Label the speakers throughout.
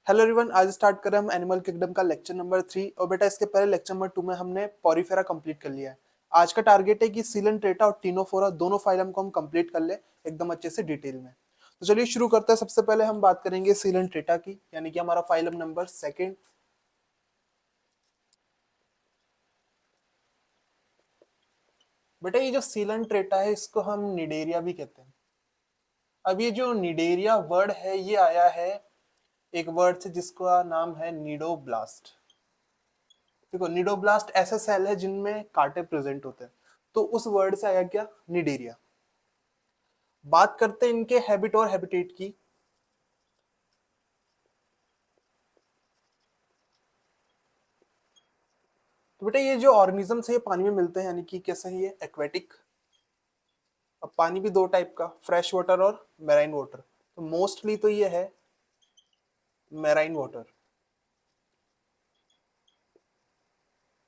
Speaker 1: Hello everyone, आज start कर रहे हैं हम एनिमल किंगडम का लेक्चर नंबर 3। और बेटा इसके पहले लेक्चर नंबर 2 में हमने पॉरीफेरा कंप्लीट कर लिया है। आज का टारगेट है कि सीलेंट्रेटा और टीनोफोरा दोनों फाइलम को हम कंप्लीट कर ले एकदम अच्छे से डिटेल में। तो चलिए शुरू करते हैं। सबसे पहले हम बात करेंगे सीलेंट्रेटा की, यानी कि हमारा फाइलम नंबर 2। बेटा ये जो सीलेंट्रेटा है इसको हम निडेरिया भी कहते हैं। अब ये जो निडेरिया वर्ड है ये आया है एक वर्ड से जिसका नाम है निडोब्लास्ट। देखो निडोब्लास्ट ऐसे सेल है जिनमें कांटे प्रेजेंट होते हैं, तो उस वर्ड से आया क्या, निडेरिया। बात करते हैं इनके हैबिट और हैबिटेट की। तो बेटा ये जो ऑर्गेनिजम्स है ये पानी में मिलते हैं, यानी कि कैसे है ये एक्वेटिक। अब पानी भी दो टाइप का, फ्रेश वाटर और मैराइन वाटर। तो मोस्टली तो ये है marine water,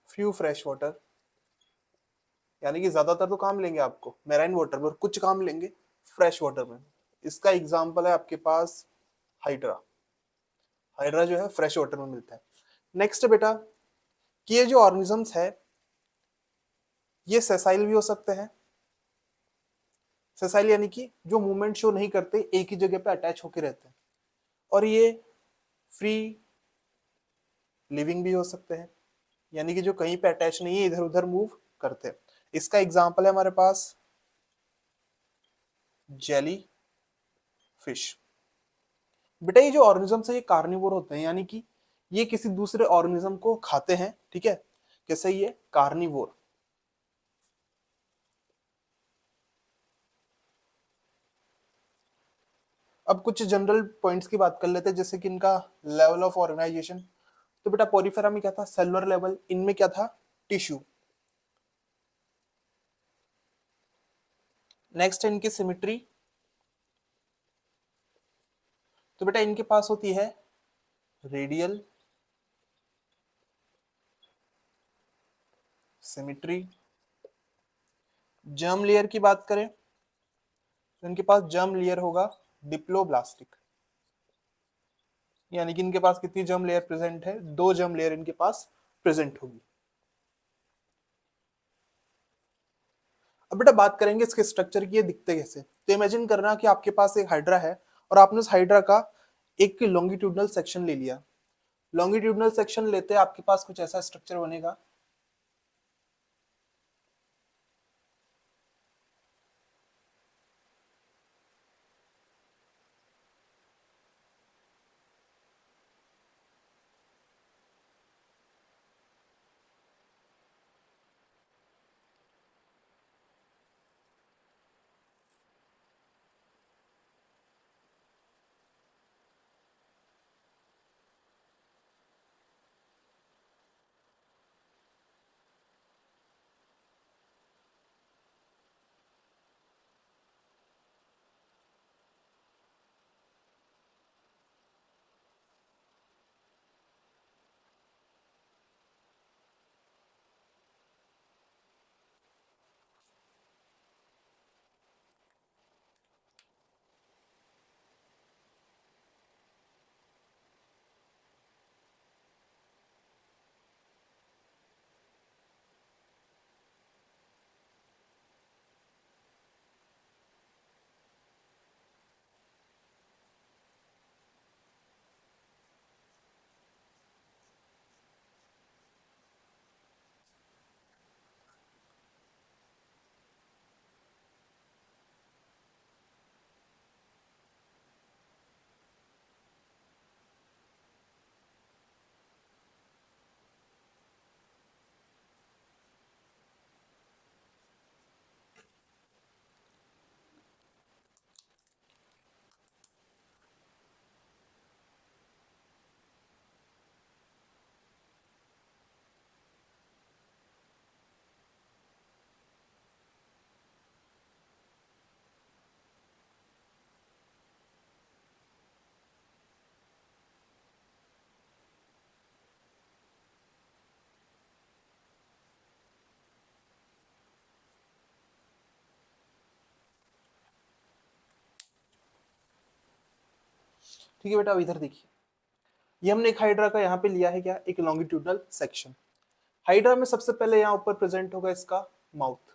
Speaker 1: few fresh water. यानी कि ज्यादातर तो काम लेंगे आपको मैराइन वाटर में और कुछ काम लेंगे फ्रेश वाटर में। इसका एग्जाम्पल है आपके पास हाइड्रा। हाइड्रा जो है फ्रेश वाटर में मिलता है। नेक्स्ट बेटा कि ये जो ऑर्गेनिजम्स है ये सेसाइल भी हो सकते हैं। सेसाइल यानी कि जो मूवमेंट शो नहीं करते, एक ही जगह पे अटैच होके रहते हैं। और ये फ्री लिविंग भी हो सकते हैं, यानी कि जो कहीं पे अटैच नहीं है, इधर उधर मूव करते हैं। इसका एग्जाम्पल है हमारे पास जेली फिश। बेटा ये जो ऑर्गेनिजम्स है ये कार्निवोर होते हैं, यानी कि ये किसी दूसरे ऑर्गेनिज्म को खाते हैं। ठीक है, कैसे ये कार्निवोर। अब कुछ जनरल पॉइंट्स की बात कर लेते हैं, जैसे कि इनका लेवल ऑफ ऑर्गेनाइजेशन। तो बेटा पोरिफेरा में क्या था, सेलुलर लेवल। इनमें क्या था, टिश्यू। नेक्स्ट है इनकी सिमेट्री। तो बेटा इनके पास होती है रेडियल सिमेट्री। जर्म लेयर की बात करें तो इनके पास जर्म लेयर होगा डिप्लोब्लास्टिक। यानी कि इनके पास कितनी जर्म लेयर प्रेजेंट है, दो जर्म लेयर इनके पास प्रेजेंट होगी। अब बेटा बात करेंगे इसके स्ट्रक्चर की, ये दिखते कैसे। तो इमेजिन करना कि आपके पास एक हाइड्रा है और आपने उस हाइड्रा का एक लॉन्गिट्यूडनल सेक्शन ले लिया। लॉन्गिट्यूडनल सेक्शन लेते आपके पास कुछ ऐसा स्ट्रक्चर बनेगा। ठीक है बेटा, अब इधर देखिए। ये हमने एक हाइड्रा का यहाँ पे लिया है क्या, एक लॉन्गिट्यूडनल सेक्शन। हाइड्रा में सबसे पहले यहाँ ऊपर प्रेजेंट होगा इसका माउथ।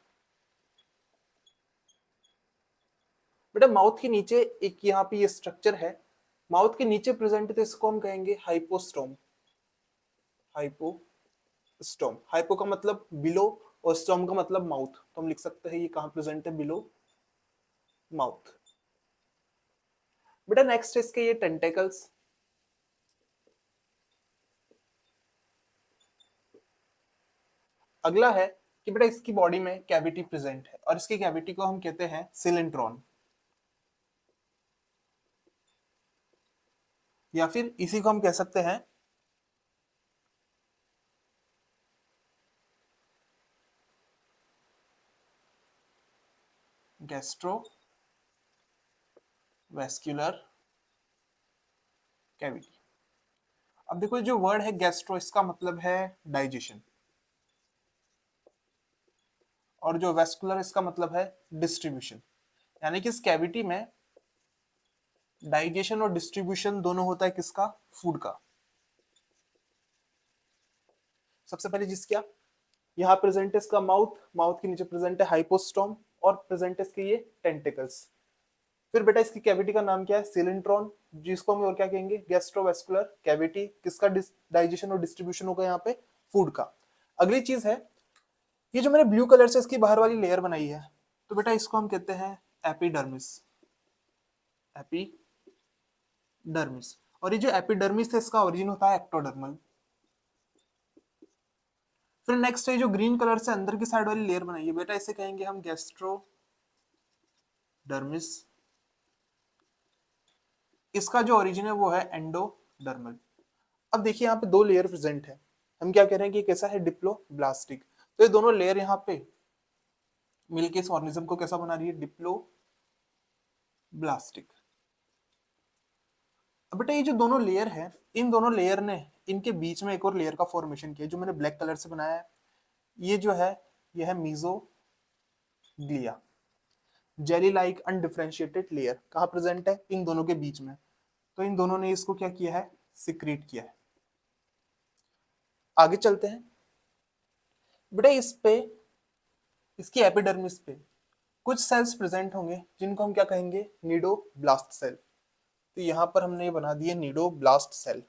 Speaker 1: बेटा माउथ के नीचे एक यहाँ पे ये स्ट्रक्चर है, माउथ के नीचे प्रेजेंट है, तो इसको हम कहेंगे हाइपोस्टोम। हाइपोस्टोम, हाइपो का मतलब बिलो और स्टोम का मतलब माउथ, तो हम लिख सकते हैं ये कहाँ प्रेजेंट है, बिलो माउथ। बेटा नेक्स्ट इसके ये टेंटेकल्स। अगला है कि बेटा इसकी बॉडी में कैविटी प्रेजेंट है और इसकी कैविटी को हम कहते हैं सिलेंट्रॉन, या फिर इसी को हम कह सकते हैं गैस्ट्रोवैस्कुलर कैविटी। अब देखो जो वर्ड है गैस्ट्रो, इसका मतलब है डाइजेशन, और जो वेस्कुलर इसका मतलब है डिस्ट्रीब्यूशन, यानी कि इस कैविटी में डाइजेशन और डिस्ट्रीब्यूशन दोनों होता है किसका, फूड का। सबसे पहले जिस क्या यहाँ प्रेजेंट है इसका माउथ, माउथ के नीचे प्रेजेंट है हाइपोस्टोम और प्रेजेंट है इसके ये टेंटिकल्स। फिर बेटा इसकी कैविटी का नाम क्या है, सिलेंट्रॉन, जिसको हम और क्या कहेंगे, गैस्ट्रोवेस्कुलर कैविटी। किसका डाइजेशन और डिस्ट्रीब्यूशन होगा यहाँ पे, फूड का। अगली चीज है ये जो मैंने ब्लू कलर से इसकी बाहर वाली लेयर बनाई है, तो बेटा इसको हम कहते हैं एपिडर्मिस। एपिडर्मिस, और ये जो एपिडर्मिस है इसका ओरिजिन होता है एक्टोडर्मल। फिर नेक्स्ट है जो ग्रीन कलर से अंदर की साइड वाली लेयर बनाई है, बेटा इसे कहेंगे हम गैस्ट्रोडर्मिस। इसका जो ओरिजिन है वो है एंडोडर्मल। अब देखिए यहाँ पे दो लेयर प्रेजेंट है, हम क्या कह रहे हैं कि कैसा है, डिप्लोब्लास्टिक। तो ये दोनों लेयर यहाँ पे मिलके इस ऑर्गेनिज्म को कैसा बना रही है, डिप्लोब्लास्टिक। अब बेटा ये जो दोनों लेयर है, इन दोनों लेयर ने इनके बीच में एक और लेयर का फॉर्मेशन किया जो मैंने ब्लैक कलर से बनाया है। ये जो है ये है mesoglea, jelly like undifferentiated layer कहाँ प्रेजेंट है, इन दोनों के बीच में। तो इन दोनों ने इसको क्या किया है, सिक्रीट किया है। आगे चलते हैं बेटा, इस पे इसकी एपिडर्मिस पे कुछ सेल्स प्रेजेंट होंगे जिनको हम क्या कहेंगे, नीडोब्लास्ट सेल। तो यहां पर हमने ये बना दिए नीडोब्लास्ट सेल।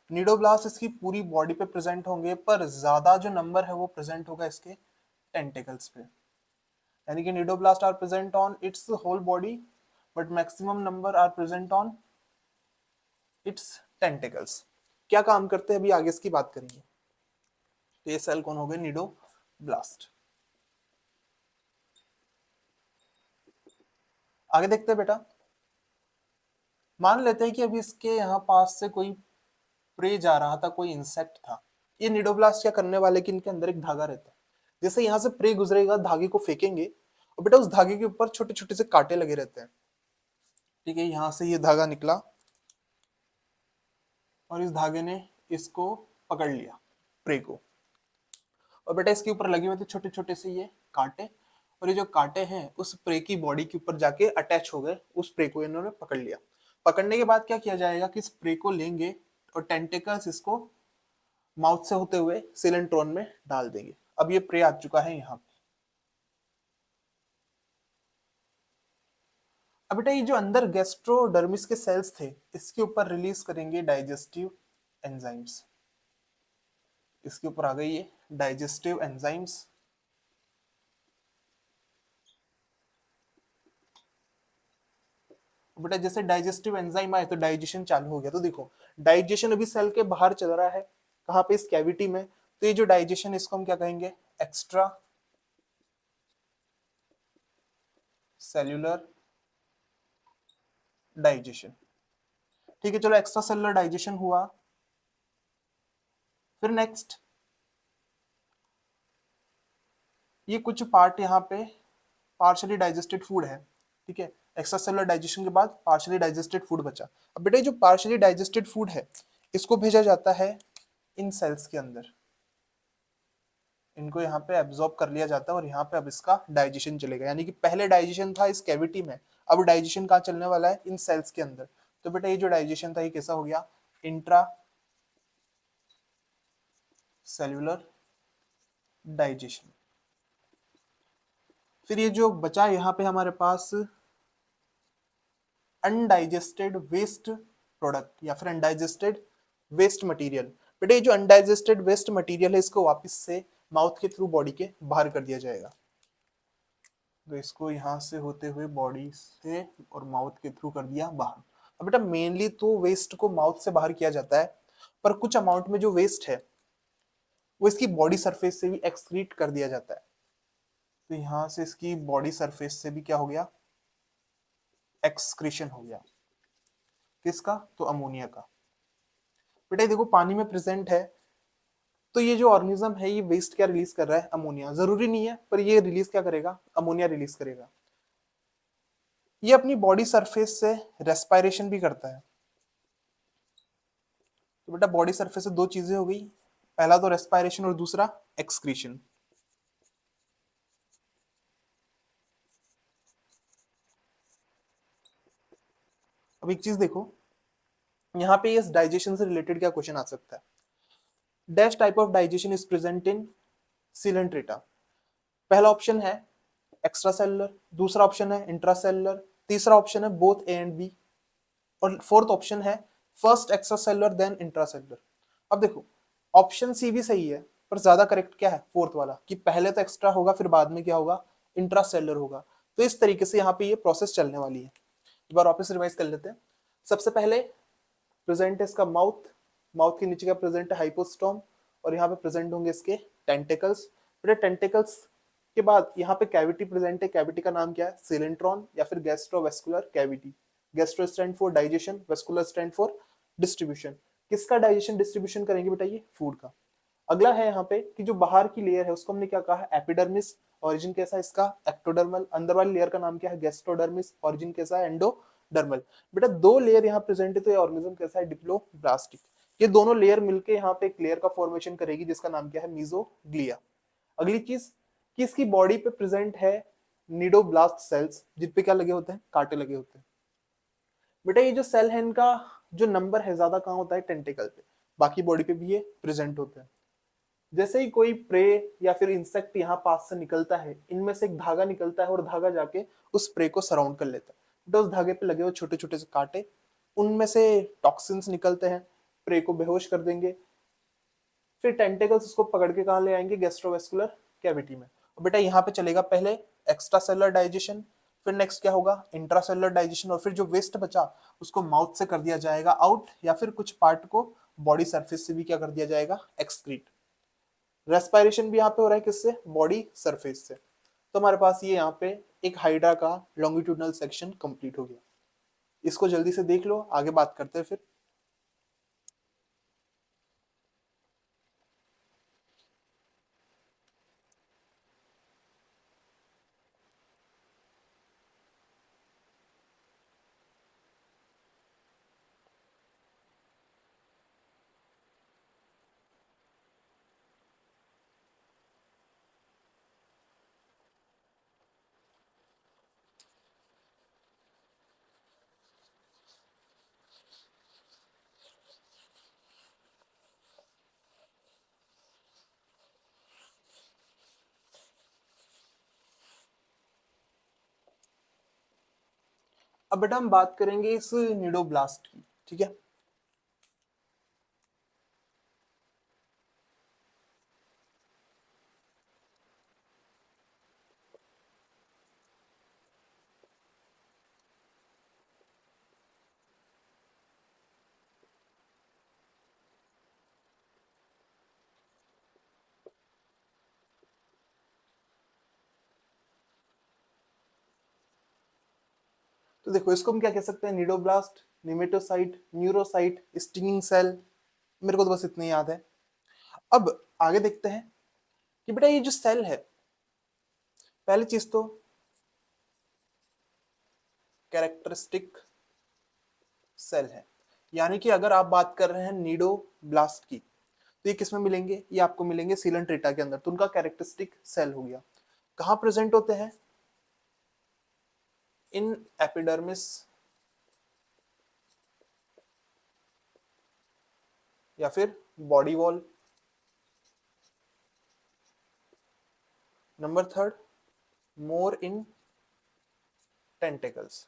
Speaker 1: नीडोब्लास्ट इसकी पूरी बॉडी पे प्रेजेंट होंगे, पर ज्यादा जो नंबर है वो प्रेजेंट होगा इसके टेंटिकल्स पे, यानी कि cnidoblast are present on its whole body but maximum number are present on its tentacles. क्या काम करते हैं अभी आगे इसकी बात करेंगे। तो ये सेल कौन हो गए, नीडोब्लास्ट। आगे देखते हैं बेटा, मान लेते हैं कि अभी इसके यहाँ पास से कोई प्रे जा रहा था, कोई इंसेक्ट था। ये नीडोब्लास्ट क्या करने वाले कि इनके अंदर एक धागा रहता है, जैसे यहाँ से प्रे गुजरेगा धागे को फेंकेंगे और बेटा उस धागे के ऊपर छोटे छोटे से कांटे लगे रहते हैं। ठीक है, यहाँ से ये धागा निकला और इस धागे ने इसको पकड़ लिया, प्रे को, और बेटा इसके ऊपर लगे हुए थे छोटे छोटे से ये कांटे, और ये जो कांटे हैं उस प्रे की बॉडी के ऊपर जाके अटैच हो गए, उस प्रे को इन्होंने पकड़ लिया। पकड़ने के बाद क्या किया जाएगा कि इस प्रे को लेंगे और टेंटिकल्स इसको माउथ से होते हुए सिलेंट्रॉन में डाल देंगे। अब ये प्रे आ चुका है यहाँ पे। अब बेटा ये जो अंदर गैस्ट्रोडर्मिस के सेल्स थे इसके ऊपर रिलीज करेंगे डाइजेस्टिव एंजाइम्स। इसके ऊपर आ गई ये डाइजेस्टिव एंजाइम्स। बेटा जैसे डाइजेस्टिव एंजाइम आए तो डाइजेशन चालू हो गया। तो देखो डाइजेशन अभी सेल के बाहर चल रहा है, कहाँ पे, इस कैविटी में। तो ये जो डाइजेशन इसको हम क्या कहेंगे, एक्स्ट्रा सेल्यूलर डाइजेशन। ठीक है, चलो एक्स्ट्रा सेल्यूलर डाइजेशन हुआ। फिर नेक्स्ट ये कुछ पार्ट यहाँ पे पार्शियली डाइजेस्टेड फूड है। ठीक है, एक्स्ट्रा सेलुलर डाइजेशन के बाद पार्शियली डाइजेस्टेड फूड बचा। अब बेटा जो पार्शियली डाइजेस्टेड फूड है इसको भेजा जाता है इन सेल्स के अंदर। इनको यहाँ पे एब्जॉर्ब कर लिया जाता है और यहाँ पे अब इसका डाइजेशन चलेगा। यानी कि पहले डाइजेशन था इस कैविटी में, अब डाइजेशन कहाँ चलने वाला है, इन सेल्स के अंदर। तो बेटा ये जो डाइजेशन था ये कैसा हो गया, इंट्रा सेल्यूलर डाइजेशन। फिर ये जो बचा यहाँ पे हमारे पास अनडाइजेस्टेड वेस्ट प्रोडक्ट या फिर अनडाइजेस्टेड वेस्ट मटेरियल। बेटा ये जो अनडाइजेस्टेड वेस्ट मटेरियल है इसको वापस से माउथ के थ्रू बॉडी के बाहर कर दिया जाएगा। तो इसको यहाँ से होते हुए बॉडी से और माउथ के थ्रू कर दिया बाहर। अब बेटा मेनली तो वेस्ट को माउथ से बाहर किया जाता है, पर कुछ अमाउंट में जो वेस्ट है वो इसकी बॉडी सरफेस से भी एक्सक्रीट कर दिया जाता है। तो यहाँ से इसकी बॉडी सरफेस से भी क्या हो गया, एक्सक्रीशन हो गया। किसका, तो अमोनिया का। बेटा देखो पानी में प्रेजेंट है, तो ये जो ऑर्गेनिज्म है ये वेस्ट क्या रिलीज कर रहा है, अमोनिया। जरूरी नहीं है पर ये रिलीज क्या करेगा, अमोनिया रिलीज करेगा। ये अपनी बॉडी सरफेस से रेस्पायरेशन भी करता है। तो बेटा बॉडी सरफेस से दो चीजें हो गई, पहला तो रेस्पायरेशन और दूसरा एक्सक्रीशन। अब एक चीज देखो, यहाँ पे इस डाइजेशन से रिलेटेड क्या क्वेश्चन आ सकता है। Dash type of digestion is present in Coelenterata. पहला ऑप्शन है एक्स्ट्रा सेलुलर, दूसरा ऑप्शन है इंट्रासेलुलर, तीसरा ऑप्शन है बोथ ए एंड बी, और फोर्थ ऑप्शन है first extracellular then intracellular. अब देखो ऑप्शन सी भी सही है, पर ज्यादा करेक्ट क्या है, फोर्थ वाला, कि पहले तो एक्स्ट्रा होगा फिर बाद में क्या होगा, इंट्रासेलुलर होगा। तो इस तरीके से यहाँ पे ये प्रोसेस चलने वाली है। एक बार वापस रिवाइज कर लेते हैं। सबसे पहले प्रेजेंट है इसका माउथ, माउथ के नीचे का प्रेजेंट है हाइपोस्टोम, और यहाँ पे प्रेजेंट होंगे इसके टेंटिकल्स। फिर टेंटिकल्स के बाद यहाँ पे कैविटी प्रेजेंट है, कैविटी का नाम क्या है, सिलेंट्रॉन या फिर gastrovascular cavity. Gastro stand for digestion, vascular stand for distribution. किसका डाइजेशन डिस्ट्रीब्यूशन करेंगे बेटा, ये फूड का। अगला है यहाँ पे कि जो बाहर की लेयर है उसको हमने क्या कहा है, एपिडर्मिस। ओरिजिन कैसा है इसका, एक्टोडर्मल। अंदर वाली लेयर का नाम क्या है, गैस्ट्रोडर्मिस। ओरिजिन कैसा है, एंडोडर्मल। बेटा दो लेयर यहाँ प्रेजेंट है, तो ये ऑर्गेनिज्म कैसा है, डिप्लोब्लास्टिक। ये दोनों लेयर मिलके यहाँ पे एक लेयर का फॉर्मेशन करेगी जिसका नाम क्या है, मीजोग्लिया। अगली चीज कि इसकी बॉडी पे प्रेजेंट है निडोब्लास्ट सेल्स, जिन पे क्या लगे होते हैं, कांटे लगे होते हैं। बेटा ये जो सेल है इनका जो नंबर है ज्यादा कहाँ होता है, टेंटिकल पे, बाकी बॉडी पे भी ये प्रेजेंट होते हैं। जैसे ही कोई प्रे या फिर इंसेक्ट यहाँ पास से निकलता है, इनमें से एक धागा निकलता है और धागा जाके उस प्रे को सराउंड कर लेता है। तो उस धागे पे लगे हुए छोटे छोटे से कांटे, उनमें से टॉक्सिन्स निकलते हैं, प्रे को बेहोश कर देंगे। फिर टेंटिकल्स उसको पकड़ के कहाँ ले आएंगे, गैस्ट्रोवेस्कुलर कैविटी में। और बेटा यहाँ पे चलेगा पहले एक्स्ट्रा सेलुलर डाइजेशन, फिर नेक्स्ट क्या होगा, इंट्रासेलुलर डाइजेशन, और फिर जो वेस्ट बचा उसको माउथ से कर दिया जाएगा आउट, या फिर कुछ पार्ट को बॉडी सरफेस से भी क्या कर दिया जाएगा, एक्सक्रीट। रेस्पायरेशन भी यहाँ पे हो रहा है किससे, बॉडी सरफेस से। तो हमारे पास ये यहाँ पे एक हाइड्रा का लॉन्गिट्यूडनल सेक्शन कंप्लीट हो गया। इसको जल्दी से देख लो, आगे बात करते हैं फिर। अब बेटा हम बात करेंगे इस निडोब्लास्ट की, ठीक है। तो देखो इसको हम क्या कह सकते हैं, निडोब्लास्ट, निमेटोसाइट, न्यूरोसाइट, स्टिंगिंग सेल। मेरे को तो बस इतने याद है। अब आगे देखते हैं कि बेटा ये जो सेल है, पहली चीज तो कैरेक्टरिस्टिक सेल है। यानी कि अगर आप बात कर रहे हैं निडोब्लास्ट की, तो ये किसमें मिलेंगे, ये आपको मिलेंगे सीलन ट्रीटा के अंदर, तो उनका कैरेक्टरिस्टिक सेल हो गया। कहाँ प्रेजेंट होते हैं, इन एपिडर्मिस या फिर बॉडी वॉल। नंबर थर्ड, मोर इन टेंटिकल्स।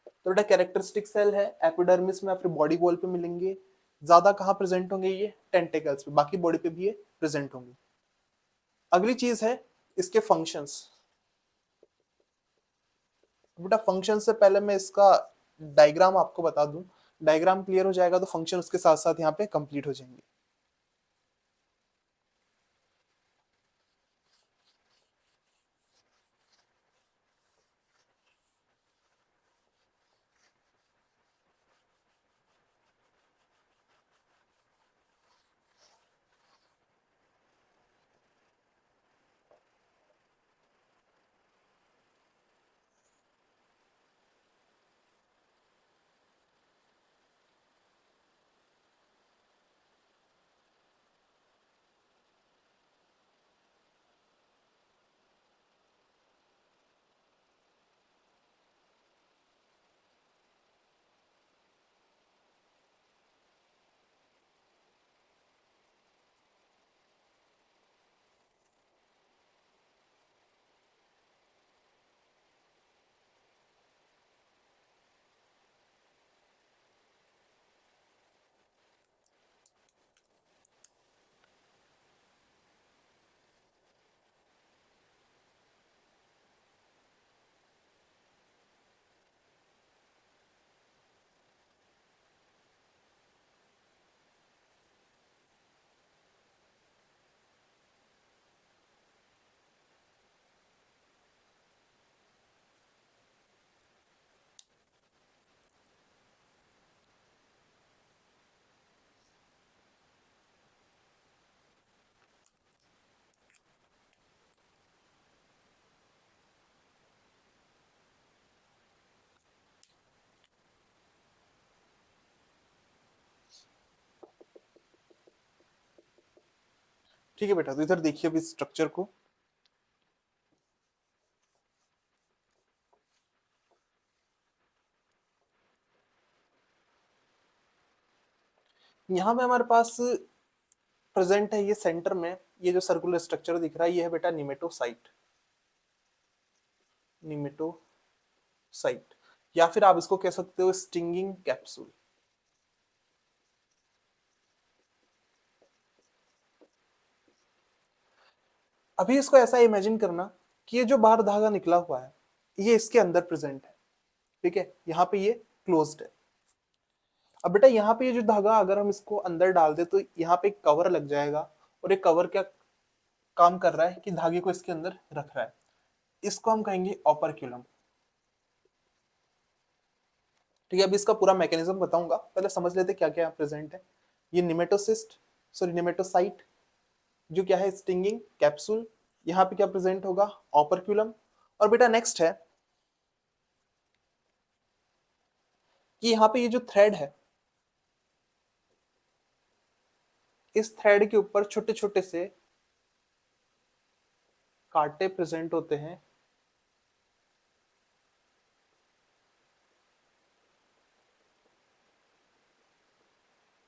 Speaker 1: तो बेटा कैरेक्टरिस्टिक सेल है, एपिडर्मिस में या फिर बॉडी वॉल पे मिलेंगे। ज्यादा कहाँ प्रेजेंट होंगे, ये टेंटिकल्स पे, बाकी बॉडी पे भी ये प्रेजेंट होंगे। अगली चीज है इसके फंक्शंस। बेटा फंक्शन से पहले मैं इसका डायग्राम आपको बता दूं, डायग्राम क्लियर हो जाएगा तो फंक्शन उसके साथ साथ यहाँ पे कंप्लीट हो जाएंगे। ठीक है बेटा, तो इधर देखिए अभी स्ट्रक्चर को। यहाँ पे हमारे पास प्रेजेंट है ये सेंटर में, ये जो सर्कुलर स्ट्रक्चर दिख रहा है ये है बेटा निमेटोसाइट। निमेटोसाइट या फिर आप इसको कह सकते हो स्टिंगिंग कैप्सूल। अभी इसको ऐसा इमेजिन करना कि ये जो बाहर धागा निकला हुआ है ये इसके अंदर प्रेजेंट है, ठीक है, यहाँ पे ये क्लोज्ड है। अब बेटा यहाँ पे ये जो धागा अगर हम इसको अंदर डाल दे तो यहाँ पे एक कवर लग जाएगा, और एक कवर क्या काम कर रहा है कि धागे को इसके अंदर रख रहा है, इसको हम कहेंगे ऑपरक्यूलम। ठीक है, अभी इसका पूरा मैकेनिज्म बताऊंगा, पहले समझ लेते क्या क्या प्रेजेंट है। ये निमेटोसिस्ट, सॉरी निमेटोसाइट, जो क्या है स्टिंगिंग कैप्सूल, यहाँ पे क्या प्रेजेंट होगा, ऑपरक्यूलम। और बेटा नेक्स्ट है कि यहाँ पे ये जो थ्रेड है, इस थ्रेड के ऊपर छोटे छोटे से कांटे प्रेजेंट होते हैं,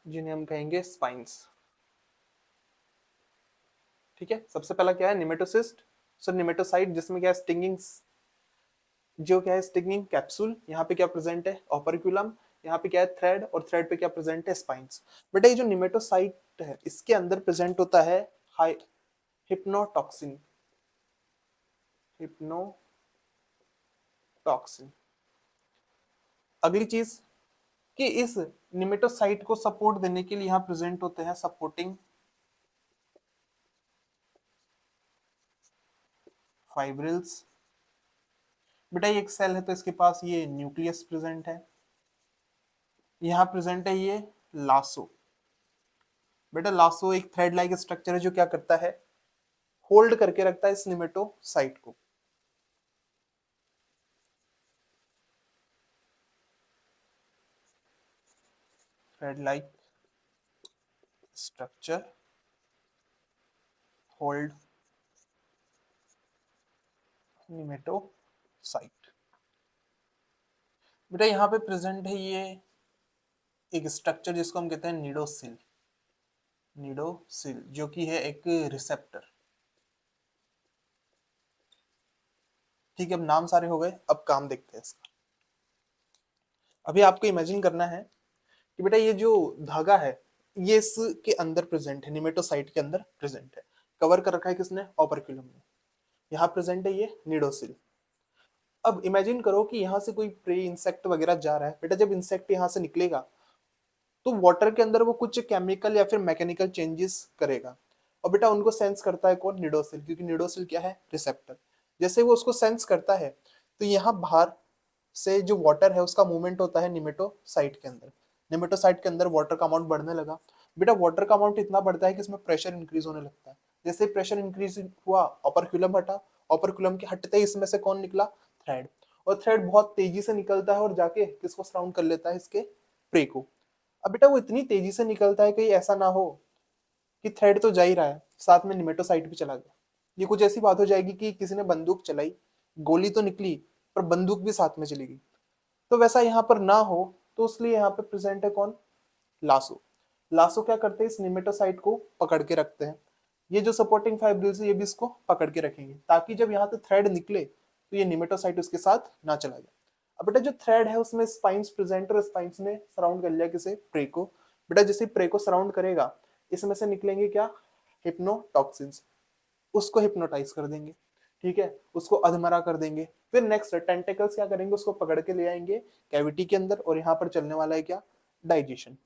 Speaker 1: जिन्हें हम कहेंगे स्पाइंस। ठीक है, सबसे पहला क्या है निमेटोसिस्ट, सो निमेटोसाइट जिसमें क्या है स्टिंगिंग, जो क्या है स्टिंगिंग कैप्सूल, यहाँ पे क्या प्रेजेंट है ऑपरक्यूलम, यहाँ पे क्या है थ्रेड, और थ्रेड पे क्या प्रेजेंट है स्पाइंस। बेटा ये जो निमेटोसाइट है इसके अंदर प्रेजेंट होता है हाई हिप्नोटॉक्सिन। हिप्नोटॉक्सिन। अगली चीज कि इस निमेटोसाइट को सपोर्ट देने के लिए यहाँ प्रेजेंट होते हैं सपोर्टिंग फाइब्रिल्स। बेटा ये एक सेल है तो इसके पास ये न्यूक्लियस प्रेजेंट है, यहाँ प्रेजेंट है ये लासो। बेटा लासो एक थ्रेड लाइक स्ट्रक्चर है जो क्या करता है, होल्ड करके रखता है इस निमेटोसाइट को। Thread like structure hold nematocyte. बेटा यहाँ पे प्रेजेंट है ये एक स्ट्रक्चर जिसको हम कहते हैं निडोसिल, निडोसिल जो कि है एक रिसेप्टर। ठीक है, अब नाम सारे हो गए, अब काम देखते हैं इसका। अभी आपको इमेजिन करना है कि बेटा ये जो धागा है ये इसके अंदर प्रेजेंट है, निमेटोसाइट के अंदर प्रेजेंट है। कवर कर रखा है किसने? ओपर्क्युलम ने। यहाँ प्रेजेंट है ये निडोसिल। अब इमेजिन करो कि यहाँ से कोई प्रे इंसेक्ट वगैरह जा रहा है। बेटा जब इंसेक्ट यहाँ से निकलेगा तो वाटर के अंदर वो कुछ केमिकल या फिर मैकेनिकल चेंजेस करेगा, और बेटा उनको सेंस करता है कौन? निडोसिल, क्योंकि निडोसिल क्या है? रिसेप्टर। जैसे वो उसको सेंस करता है तो यहाँ बाहर से जो वाटर है उसका मूवमेंट होता है निमेटोसाइट के अंदर। निमेटोसाइट के अंदर वाटर का अमाउंट बढ़ने लगा। बेटा वाटर का अमाउंट इतना बढ़ता है कि इसमें प्रेशर इंक्रीज होने लगता है। जैसे प्रेशर इंक्रीज हुआ, ओपर्क्युलम हटा, ओपर्क्युलम के हटते ही इसमें से कौन निकला? थ्रेड। और थ्रेड बहुत तेजी से निकलता है और जाके किसको सराउंड कर लेता है? इसके प्रे को। अब बेटा वो इतनी तेजी से निकलता है कहीं ऐसा ना हो कि थ्रेड तो जा ही रहा है साथ में निमेटोसाइट भी चला गया। ये कुछ ऐसी बात हो जाएगी कि किसी ने बंदूक चलाई, गोली तो निकली पर बंदूक भी साथ में चली गई। तो वैसा यहाँ पर ना हो, तो इसलिए यहाँ पे प्रेजेंट है कौन? लासो। लासो क्या करते हैं? इस निमेटोसाइट को पकड़ के रखते हैं। ये जो सपोर्टिंग फाइब्रिल्स है ये भी इसको पकड़ के रखेंगे ताकि जब यहाँ से थ्रेड निकले तो ये निमेटोसाइट उसके साथ ना चला जाए। अब बेटा जो थ्रेड है उसमें स्पाइंस प्रेजेंट, और स्पाइंस ने सराउंड कर लिया किसे? प्रे को। बेटा जैसे प्रे को सराउंड करेगा इसमें से निकलेंगे क्या? हिप्नोटॉक्सिन्स। उसको हिप्नोटाइज कर देंगे, ठीक है, उसको अधमरा कर देंगे। फिर नेक्स्ट टेंटिकल्स क्या करेंगे? उसको पकड़ के ले आएंगे कैविटी के अंदर, और यहाँ पर चलने वाला है क्या? डाइजेशन।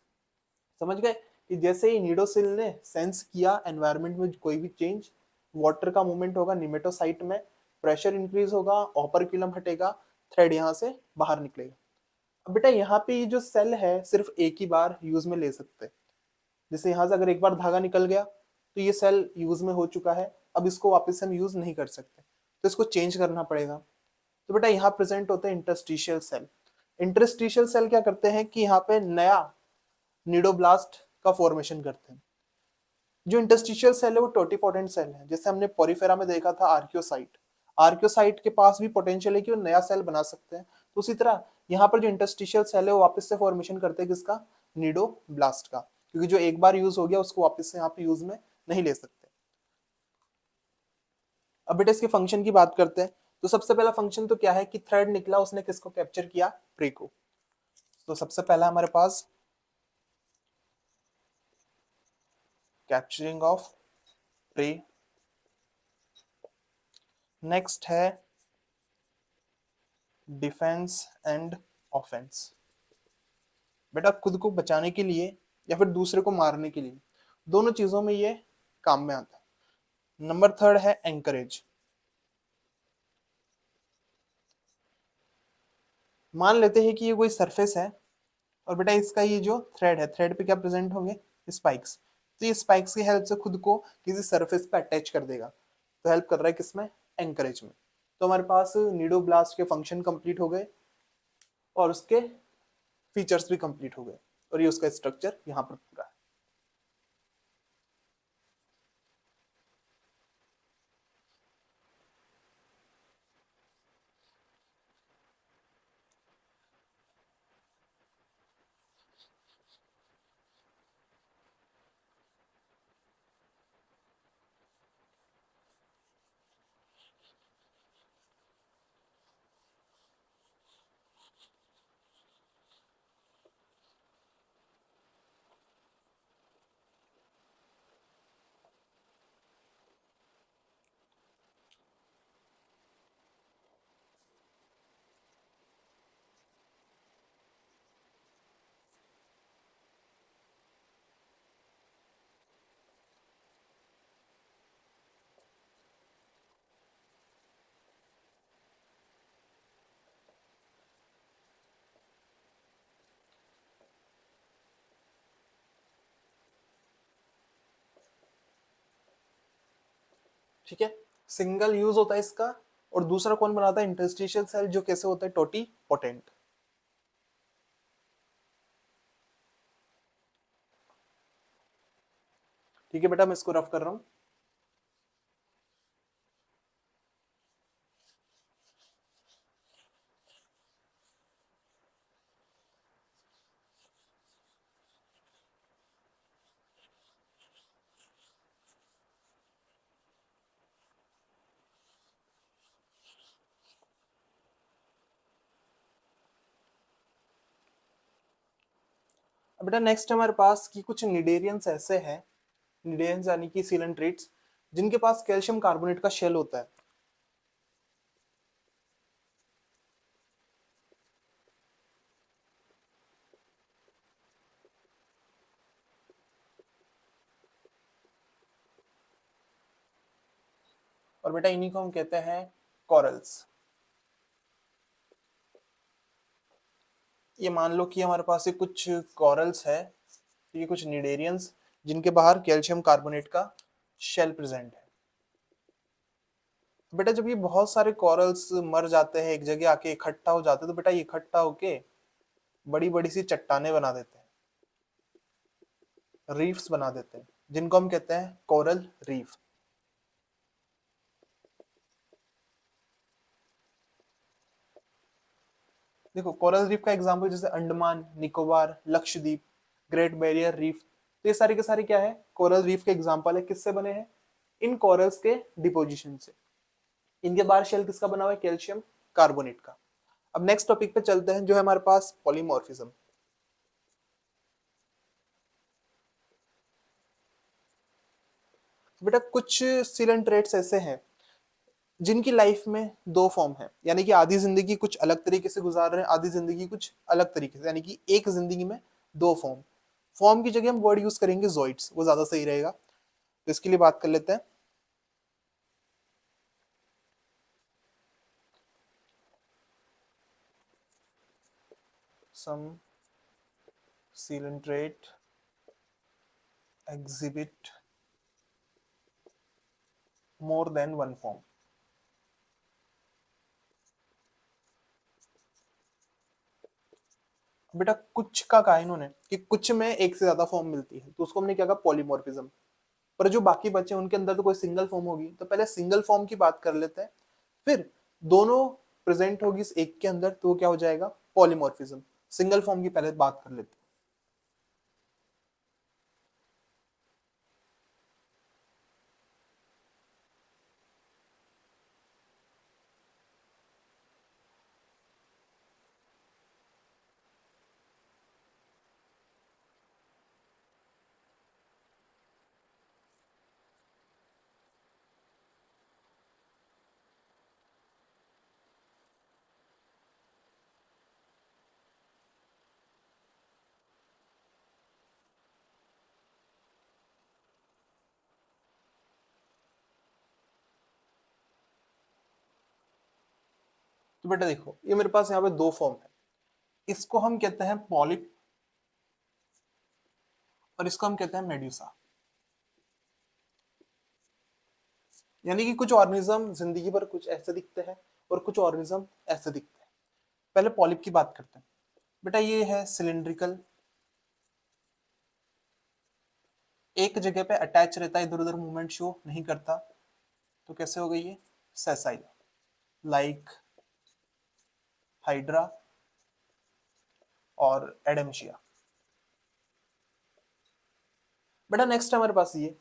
Speaker 1: समझ गए कि जैसे ही निडोसिल ने सेंस किया एनवायरनमेंट में कोई भी चेंज, वाटर का मूवमेंट होगा निमेटोसाइट में, प्रेशर इंक्रीज होगा, ओपर्क्युलम हटेगा, थ्रेड यहाँ से बाहर निकलेगा। अब बेटा यहाँ पे ये जो सेल है सिर्फ एक ही बार यूज में ले सकते हैं। जैसे यहाँ से अगर एक बार धागा निकल गया तो ये सेल यूज में हो चुका है, अब इसको वापस हम यूज नहीं कर सकते, तो इसको चेंज करना पड़ेगा। तो बेटा यहाँ प्रेजेंट होते हैं इंटरस्टिशियल सेल। इंटरस्टिशियल सेल क्या करते हैं कि यहाँ पे नया निडोब्लास्ट का फॉर्मेशन करते हैं। जो इंटरस्टिशियल सेल है वो टोटीपोटेंट सेल है। जैसे हमने पोरिफेरा में देखा था आर्कियोसाइट, आर्कियोसाइट के पास भी पोटेंशियल है कि वो नया सेल बना सकते हैं। तो उसी तरह यहाँ पर जो इंटरस्टिशियल सेल है वो वापस से फॉर्मेशन करते हैं किसका? निडोब्लास्ट का, क्योंकि जो एक बार यूज हो गया उसको वापस से यहाँ पे यूज में नहीं ले सकते। अब बेटा इसके फंक्शन की बात करते हैं। तो सबसे पहला फंक्शन तो क्या है कि थ्रेड निकला, उसने किसको कैप्चर किया? प्रे को। तो सबसे पहला हमारे पास कैप्चरिंग ऑफ प्रे। नेक्स्ट है डिफेंस एंड ऑफेंस। बेटा खुद को बचाने के लिए या फिर दूसरे को मारने के लिए, दोनों चीजों में ये काम में आता है। नंबर थर्ड है एंकरेज। मान लेते हैं कि ये कोई सरफेस है और बेटा इसका ये जो थ्रेड है, थ्रेड पे क्या प्रेजेंट होंगे? स्पाइक्स। तो ये स्पाइक्स की हेल्प से खुद को किसी सरफेस पे अटैच कर देगा। तो हेल्प कर रहा है किसमें? एंकरेज में। तो हमारे पास निडोब्लास्ट के फंक्शन कंप्लीट हो गए और उसके फीचर्स भी कंप्लीट हो गए, और ये उसका स्ट्रक्चर यहाँ पर पूरा है। ठीक है, सिंगल यूज होता है इसका। और दूसरा कौन बनाता है? इंटरस्टिशियल सेल, जो कैसे होता है? टोटी पोटेंट। ठीक है बेटा, मैं इसको रफ कर रहा हूँ। अब बेटा नेक्स्ट हमारे पास कि कुछ निडेरियंस ऐसे हैं, निडेरियंस यानी कि सिलेंट्रेट्स, जिनके पास कैल्शियम कार्बोनेट का शेल होता है। और बेटा इन्हीं को हम कहते हैं कोरल्स। ये मान लो कि हमारे पास ये कुछ कोरल्स है, ये कुछ निडेरियंस जिनके बाहर कैल्शियम कार्बोनेट का शेल प्रेजेंट है। बेटा जब ये बहुत सारे कोरल्स मर जाते हैं, एक जगह आके इकट्ठा हो जाते हैं, तो बेटा ये इकट्ठा होके बड़ी बड़ी सी चट्टाने बना देते हैं, रीफ्स बना देते हैं, जिनको हम कहते हैं कोरल रीफ। देखो कोरल रीफ का एग्जांपल जैसे Andaman Nicobar, Lakshadweep, great barrier reef, तो ये सारे के सारे क्या है, कोरल रीफ के एग्जांपल है। किससे बने हैं? इन कोरल्स के डिपोजिशन से। इनके बाहर शेल किसका बना हुआ है? कैल्शियम कार्बोनेट का। अब नेक्स्ट टॉपिक पे चलते हैं, जो है हमारे पास पॉलीमॉर्फिज्म। बेटा कुछ सिलेंट्रेट्स ऐसे हैं जिनकी लाइफ में दो फॉर्म है, यानी कि आधी जिंदगी कुछ अलग तरीके से गुजार रहे हैं, आधी जिंदगी कुछ अलग तरीके से, यानी कि एक जिंदगी में दो फॉर्म। फॉर्म की जगह हम वर्ड यूज करेंगे जोइड्स, वो ज्यादा सही रहेगा। तो इसके लिए बात कर लेते हैं। सम coelenterate exhibit more than one form। बेटा कुछ का कहा इन्होंने कि कुछ में एक से ज्यादा फॉर्म मिलती है, तो उसको हमने क्या कहा? पॉलीमॉर्फिज्म। पर जो बाकी बचे उनके अंदर तो कोई सिंगल फॉर्म होगी, तो पहले सिंगल फॉर्म की बात कर लेते हैं, फिर दोनों प्रेजेंट होगी इस एक के अंदर, तो वो क्या हो जाएगा? पॉलीमॉर्फिज्म। सिंगल फॉर्म की पहले बात कर लेते हैं। तो बेटा देखो, ये मेरे पास यहाँ पे दो फॉर्म है, इसको हम कहते हैं पॉलिप और इसको हम कहते हैं मेड्यूसा। यानी कि कुछ ऑर्गेनिज्म जिंदगी भर कुछ ऐसे दिखते हैं और कुछ ऑर्गेनिज्म ऐसे दिखते हैं। पहले पॉलिप की बात करते हैं। बेटा ये है सिलिंड्रिकल, एक जगह पे अटैच रहता है, इधर उधर मूवमेंट शो नहीं करता, तो कैसे हो गई ये? सेसाइल, लाइक हाइड्रा और एडेमशिया। बेटा नेक्स्ट हमारे पास ये,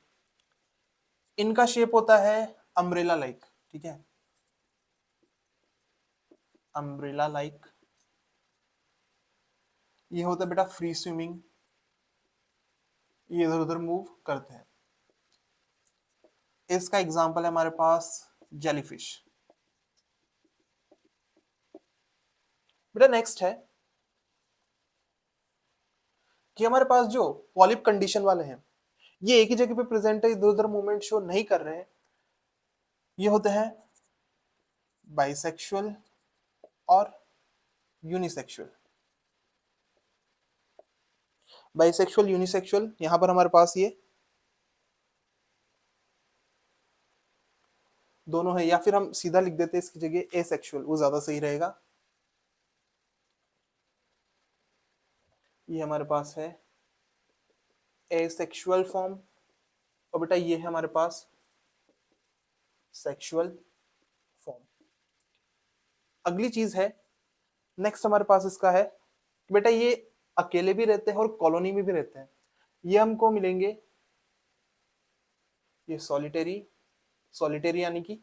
Speaker 1: इनका शेप होता है अम्ब्रेला लाइक, ठीक है, अम्ब्रेला लाइक। ये होता है बेटा फ्री स्विमिंग, ये इधर उधर मूव करते हैं। इसका एग्जांपल है हमारे पास जेलीफिश। बेटा नेक्स्ट है कि हमारे पास जो पॉलिप कंडीशन वाले हैं, ये एक ही जगह पे प्रेजेंट है, इधर उधर मूवमेंट शो नहीं कर रहे हैं। ये होते हैं बाइसेक्सुअल और यूनिसेक्सुअल। बाइसेक्सुअल यूनिसेक्सुअल यहां पर हमारे पास ये दोनों है, या फिर हम सीधा लिख देते हैं इसकी जगह एसेक्सुअल, वो ज्यादा सही रहेगा। ये हमारे पास है एसेक्सुअल फॉर्म और बेटा ये है हमारे पास सेक्सुअल फॉर्म। अगली चीज है, नेक्स्ट हमारे पास इसका है कि बेटा ये अकेले भी रहते हैं और कॉलोनी में भी रहते हैं। ये हमको मिलेंगे ये सॉलिटरी, सॉलिटरी यानी कि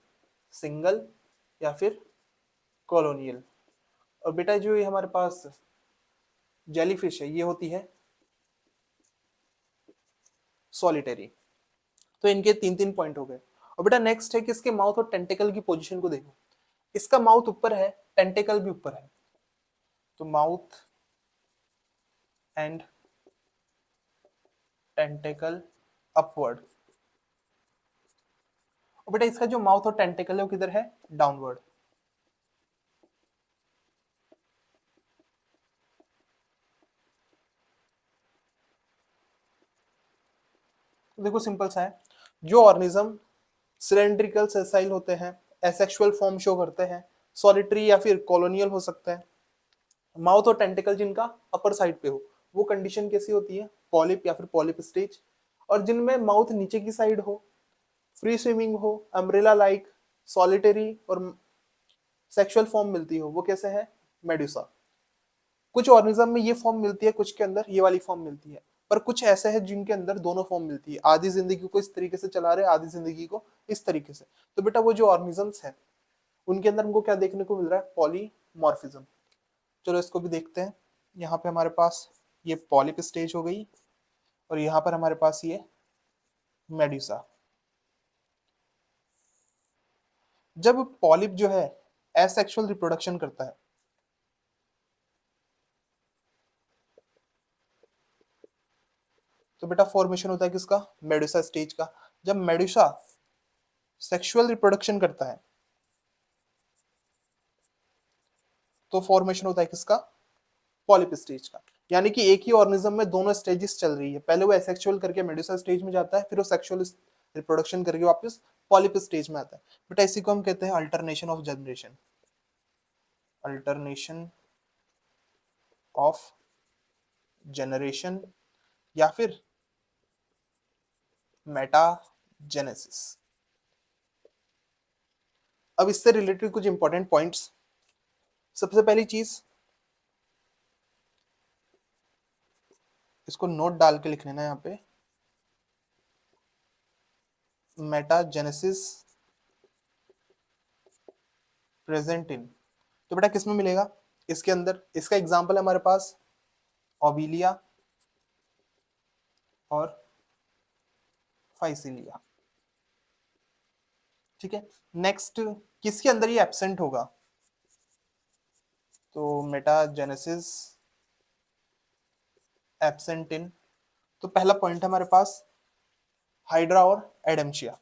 Speaker 1: सिंगल या फिर कॉलोनियल। और बेटा जो ये हमारे पास जेलीफिश है ये होती है सॉलिटरी। तो इनके तीन तीन पॉइंट हो गए। और बेटा नेक्स्ट है कि इसके माउथ और टेंटिकल की पोजीशन को देखो। इसका माउथ ऊपर है, टेंटिकल भी ऊपर है, तो माउथ एंड टेंटिकल अपवर्ड। और बेटा इसका जो माउथ और टेंटिकल है वो किधर है, डाउनवर्ड। तो देखो सिंपल सा है, जो ऑर्गेनिज्म सिलेंड्रिकल सेसाइल होते हैं, एसेक्सुअल फॉर्म शो करते हैं, सॉलिटरी या फिर कॉलोनियल हो सकता है, माउथ और टेंटिकल जिनका अपर साइड पे हो, वो कंडीशन कैसी होती है, पॉलिप या फिर पॉलिप स्टेज। और जिनमें माउथ नीचे की साइड हो, फ्री स्विमिंग हो, अम्ब्रेला लाइक, सॉलिटरी और सेक्सुअल फॉर्म मिलती हो, वो कैसे है, मेडुसा। कुछ ऑर्गेनिज्म में ये फॉर्म मिलती है, कुछ के अंदर ये वाली फॉर्म मिलती है, पर कुछ ऐसे हैं जिनके अंदर दोनों फॉर्म मिलती है, आधी जिंदगी को इस तरीके से चला रहे, आधी जिंदगी को इस तरीके से। तो बेटा वो जो ऑर्गेनिजम्स हैं उनके अंदर हमको क्या देखने को मिल रहा है, पॉलीमॉर्फिज्म। चलो इसको भी देखते हैं। यहाँ पे हमारे पास ये पॉलिप स्टेज हो गई और यहाँ पर हमारे पास ये मेडुसा। जब पॉलिप जो है एसेक्सुअल रिप्रोडक्शन करता है, तो बेटा फॉर्मेशन होता है किसका, मेडुसा स्टेज का। जब मेडुसा सेक्सुअल रिप्रोडक्शन करता है तो फॉर्मेशन होता है किसका, पॉलिप स्टेज का। यानी कि एक ही ऑर्गेनिज्म में दोनों स्टेजेस चल रही है, पहले वो एसेक्सुअल करके मेडुसा स्टेज में जाता है, फिर वो सेक्सुअल रिप्रोडक्शन करके वापस पॉलिप स्टेज में आता है। बेटा इसी को हम कहते हैं alternation of generation, alternation of generation या फिर मेटाजेनेसिस। अब इससे रिलेटेड कुछ इंपॉर्टेंट पॉइंट्स। सबसे पहली चीज, इसको नोट डाल के लिख लेना यहाँ पे, मेटाजेनेसिस प्रेजेंट इन। तो बेटा किसमें मिलेगा, इसके अंदर। इसका एग्जांपल है हमारे पास ओबिलिया और फाइसिलिया। ठीक है, नेक्स्ट किसके अंदर ये एब्सेंट होगा, तो मेटाजेनेसिस एब्सेंट इन। तो पहला पॉइंट है हमारे पास हाइड्रा और एडेमशिया।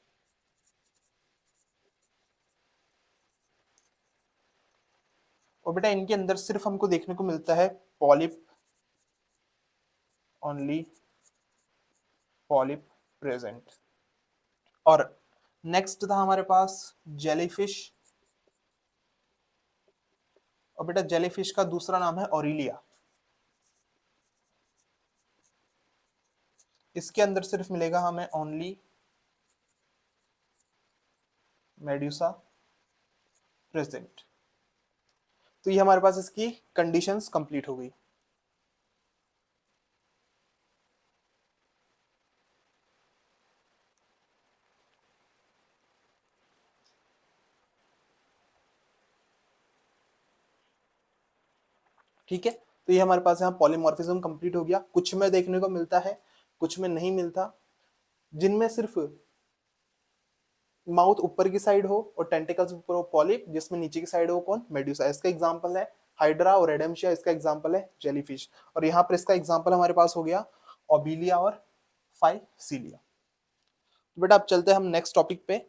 Speaker 1: और बेटा इनके अंदर सिर्फ हमको देखने को मिलता है पॉलिप, ओनली पॉलिप प्रेजेंट। और नेक्स्ट था हमारे पास जेलीफिश। और बेटा जेलीफिश का दूसरा नाम है ओरिलिया। इसके अंदर सिर्फ मिलेगा हमें ओनली मेड्यूसा प्रेजेंट। तो ये हमारे पास इसकी कंडीशंस कंप्लीट हो गई। ठीक है, तो ये हमारे पास यहाँ पॉलीमॉर्फिज्म कंप्लीट हो गया। कुछ में देखने को मिलता है, कुछ में नहीं मिलता, जिनमें सिर्फ माउथ ऊपर की साइड हो और टेंटिकल्स ऊपर हो पॉलिप, जिसमें नीचे की साइड हो कौन, मेड्यूसा। इसका एग्जांपल है हाइड्रा और एडेमशिया, इसका एग्जांपल है जेलीफिश। और यहाँ पर इसका एग्जांपल हमारे पास हो गया ओबिलिया और फाइसिलिया। तो बेटा अब चलते हैं हम नेक्स्ट टॉपिक पे,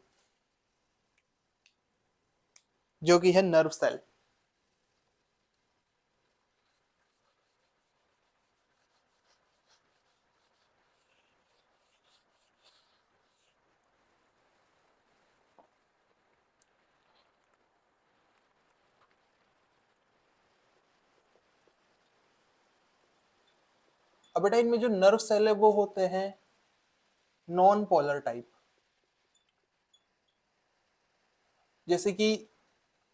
Speaker 1: जो कि है नर्व सेल। अब बेटा इनमें जो नर्व सेल है वो होते हैं नॉन पोलर टाइप, जैसे कि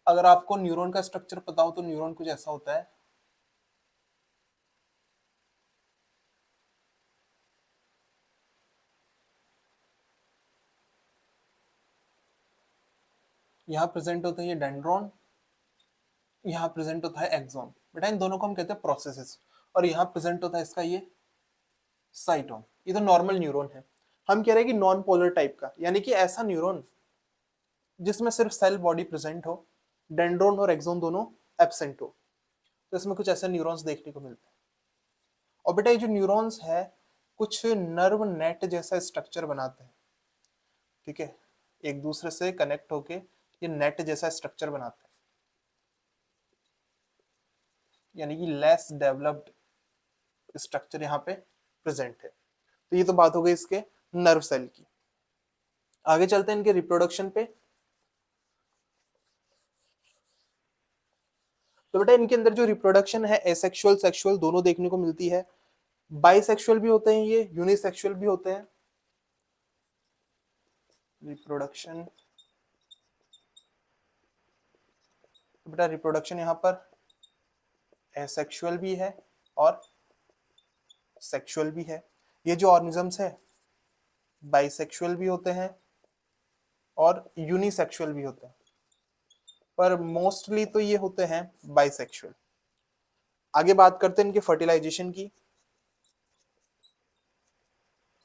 Speaker 1: अगर आपको न्यूरॉन का स्ट्रक्चर पता हो तो न्यूरॉन कुछ ऐसा होता है, यहाँ प्रेजेंट होता है ये डेंड्रॉन, यहाँ प्रेजेंट होता है एक्सॉन, बेटा इन दोनों को हम कहते हैं प्रोसेसेस, और यहाँ प्रेजेंट होता है इसका ये साइटोन। ये तो नॉर्मल न्यूरॉन है। हम कह रहे हैं कि नॉन पोलर टाइप का, यानी कि ऐसा न्यूरॉन जिसमें सिर्फ सेल बॉडी प्रेजेंट हो, डेंड्रोन और एक्सोन दोनों एब्सेंट हो, तो इसमें कुछ ऐसे न्यूरॉन्स देखने को मिलते हैं। और बेटा ये जो न्यूरॉन्स है कुछ नर्व नेट जैसा स्ट्रक्चर बनाते हैं, ठीक है, एक दूसरे से कनेक्ट होके ये नेट जैसा स्ट्रक्चर बनाते हैं, यानी कि लेस डेवलप्ड स्ट्रक्चर यहाँ पे प्रेजेंट है। तो ये तो बात हो गई इसके नर्व सेल की। आगे चलते हैं इनके रिप्रोडक्शन पे। तो बेटा इनके अंदर जो रिप्रोडक्शन है एसेक्सुअल सेक्सुअल दोनों देखने को मिलती है, बाइसेक्सुअल भी होते हैं ये, यूनिसेक्सुअल भी होते हैं। रिप्रोडक्शन, तो बेटा रिप्रोडक्शन यहाँ पर एसेक्सुअल भी है और सेक्सुअल भी है। ये जो ऑर्गेनिजम्स है बाइसेक्सुअल भी होते हैं और यूनिसेक्सुअल भी होते हैं, पर मोस्टली तो ये होते हैं बाइसेक्सुअल। आगे बात करते हैं इनके फर्टिलाइजेशन की।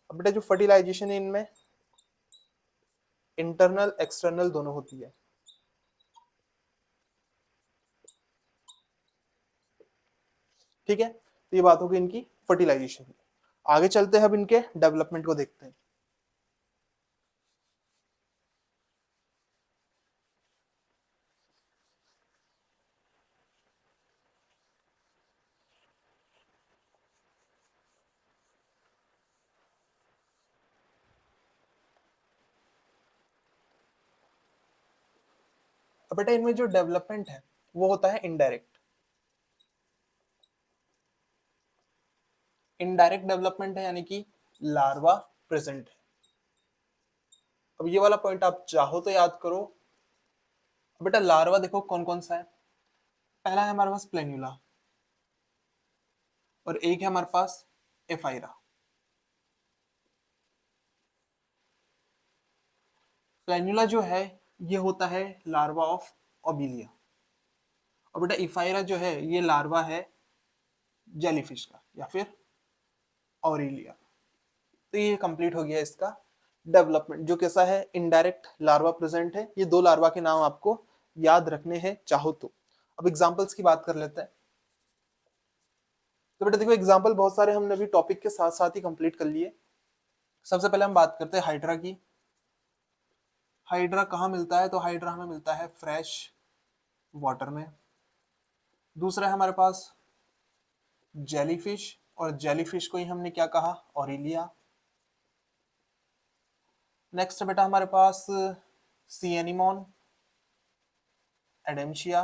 Speaker 1: अब बेटा जो फर्टिलाइजेशन है इनमें इंटरनल एक्सटर्नल दोनों होती है, ठीक है। तो ये बात होगी इनकी फर्टिलाइजेशन की। आगे चलते हैं अब इनके डेवलपमेंट को देखते हैं। अब बेटा इनमें जो डेवलपमेंट है वो होता है इनडायरेक्ट। इनडायरेक्ट डेवलपमेंट है यानी कि लार्वा प्रेजेंट है। अब ये वाला पॉइंट आप चाहो तो याद करो। बेटा लार्वा देखो कौन कौन सा है, पहला है हमारे पास प्लेन्युला और एक है हमारे पास एफाइरा। प्लेन्युला जो है ये होता है लार्वा ऑफ ओबिलिया, और बेटा इफाइरा जो है ये लार्वा है जेलीफिश का या फिर ऑरिलिया। तो ये कंप्लीट हो गया इसका डेवलपमेंट, जो कैसा है इनडायरेक्ट लार्वा प्रेजेंट है। ये दो लार्वा के नाम आपको याद रखने हैं चाहो तो। अब एग्जांपल्स की बात कर लेते हैं। तो बेटा देखो एग्जांपल बहुत सारे हमने अभी टॉपिक के साथ साथ ही कंप्लीट कर लिए। सबसे पहले हम बात करते हैं हाइड्रा की। हाइड्रा कहाँ मिलता है, तो हाइड्रा हमें मिलता है फ्रेश वाटर में। दूसरा है हमारे पास जेलीफिश, और जेलीफिश को ही हमने क्या कहा, ऑरिलिया। नेक्स्ट बेटा हमारे पास सी एनिमोन, एडेम्शिया,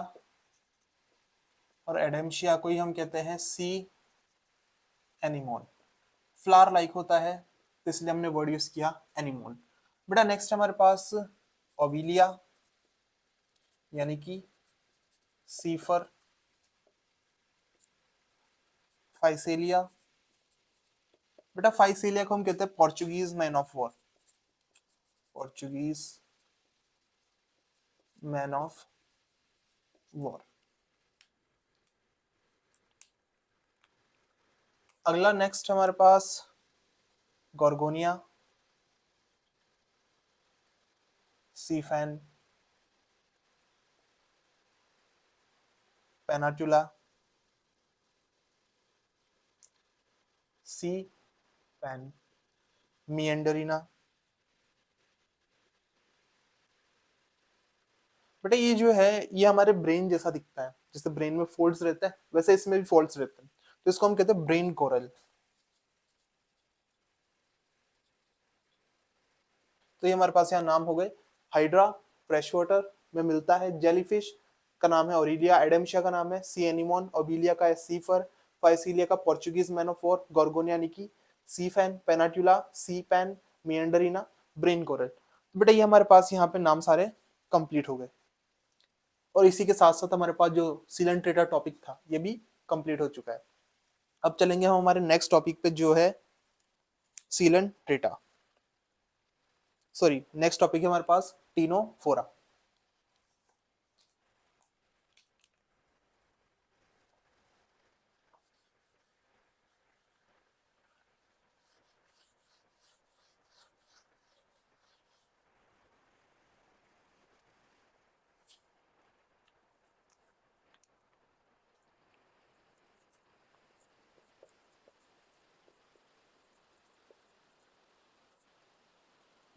Speaker 1: और एडेम्शिया को ही हम कहते हैं सी एनिमोन। फ्लावर लाइक होता है तो इसलिए हमने वर्ड यूज किया एनिमोन। बेटा नेक्स्ट हमारे पास ओविलिया यानी कि सीफर, फाइसेलिया। बेटा फाइसेलिया को हम कहते हैं Portuguese man of war, Portuguese man of war. अगला नेक्स्ट हमारे पास गॉर्गोनिया, सीफैन, पेनाटुला, सी पैन, मिएंडरिना। बेटा ये जो है ये हमारे ब्रेन जैसा दिखता है, जैसे ब्रेन में फोल्ड्स रहते हैं वैसे इसमें भी फोल्ड्स रहते हैं, तो इसको हम कहते हैं ब्रेन कोरल। तो ये हमारे पास यहाँ नाम हो गए। हाइड्रा फ्रेश वाटर में मिलता है, जेलीफिश का नाम है ओरिलिया, एडेम्शिया का नाम है सी एनिमोन, ओबिलिया का है सीफर, फाइसिलिया का Portuguese man of war, Gorgonia यानी कि सी फैन, पेनाटुला सी पैन, मिएंडरिना, ब्रेन कोरल। तो बेटा ये हमारे पास यहाँ पे नाम सारे कंप्लीट हो गए, और इसी के साथ साथ हमारे पास जो सिलेंट्रेटा टॉपिक था ये भी कंप्लीट हो चुका है। अब चलेंगे हम हमारे नेक्स्ट टॉपिक पे जो है सिलेंट्रेटा, सॉरी नेक्स्ट टॉपिक है हमारे पास टीनोफोरा।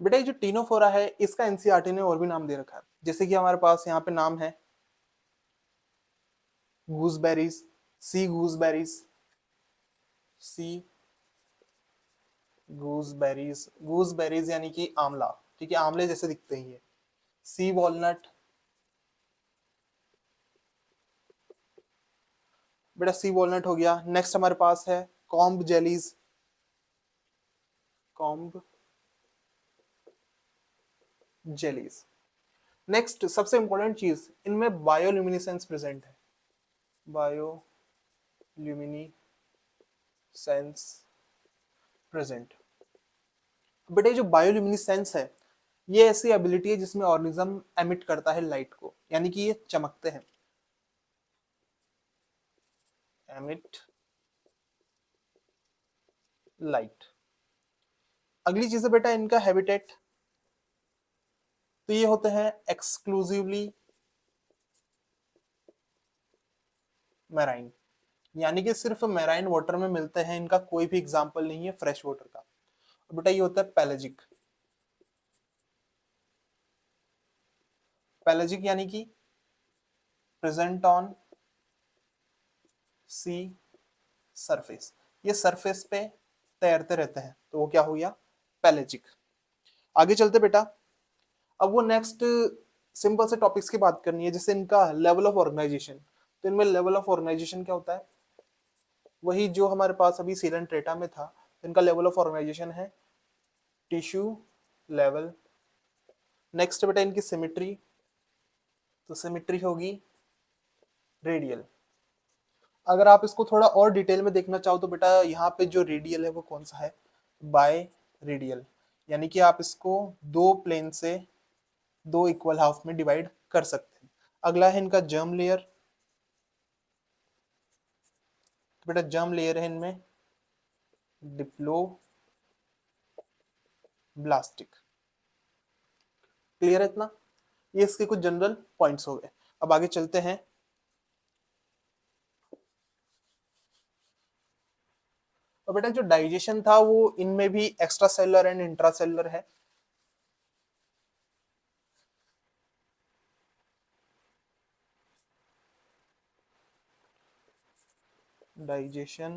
Speaker 1: बेटा ये जो टीनोफोरा है इसका एनसीईआरटी ने और भी नाम दे रखा है, जैसे कि हमारे पास यहाँ पे नाम है गूसबेरीज, सी गूसबेरीज, सी गूसबेरीज, गूसबेरीज यानी कि आंवला, ठीक है, आंवले जैसे दिखते हैं ये। सी वॉलनट, बेटा सी वॉलनट हो गया। नेक्स्ट हमारे पास है comb jellies, comb jellies. Next सबसे इंपॉर्टेंट चीज, इनमें बायोल्यूमिनेसेंस प्रेजेंट है, बायोल्यूमिनेसेंस प्रेजेंट। बेटा ये जो बायोल्यूमिनेसेंस है ये ऐसी एबिलिटी है जिसमें ऑर्गेनिज्म एमिट करता है लाइट को, यानी कि ये चमकते हैं, एमिट लाइट। अगली चीज है बेटा इनका हैबिटेट, तो ये होते हैं एक्सक्लूसिवली मैराइन, यानी कि सिर्फ मैराइन वाटर में मिलते हैं, इनका कोई भी एग्जाम्पल नहीं है फ्रेश वाटर का। बेटा ये होता है पैलेजिक, पैलेजिक यानी कि प्रेजेंट ऑन सी सरफेस, ये सरफेस पे तैरते रहते हैं, तो वो क्या हो गया पैलेजिक। आगे चलते बेटा, अब वो नेक्स्ट सिंपल से टॉपिक्स की बात करनी है, जैसे इनका लेवल ऑफ ऑर्गेनाइजेशन। तो इनमें लेवल ऑफ ऑर्गेनाइजेशन क्या होता है, वही जो हमारे पास अभी सिलेंट्रेटा में था, तो इनका लेवल ऑफ ऑर्गेनाइजेशन है टिश्यू लेवल। नेक्स्ट बेटा इनकी सिमेट्री, तो सिमेट्री होगी रेडियल। अगर आप इसको थोड़ा और डिटेल में देखना चाहो तो बेटा यहाँ पे जो रेडियल है वो कौन सा है, बाय रेडियल, यानी कि आप इसको दो प्लेन से दो इक्वल हाफ में डिवाइड कर सकते हैं। अगला है इनका जर्म लेयर, तो बेटा जर्म लेयर है इनमें डिप्लोब्लास्टिक। क्लियर है इतना, ये इसके कुछ जनरल पॉइंट्स हो गए। अब आगे चलते हैं, और बेटा जो डाइजेशन था वो इनमें भी extra cellular and intra cellular है। Digestion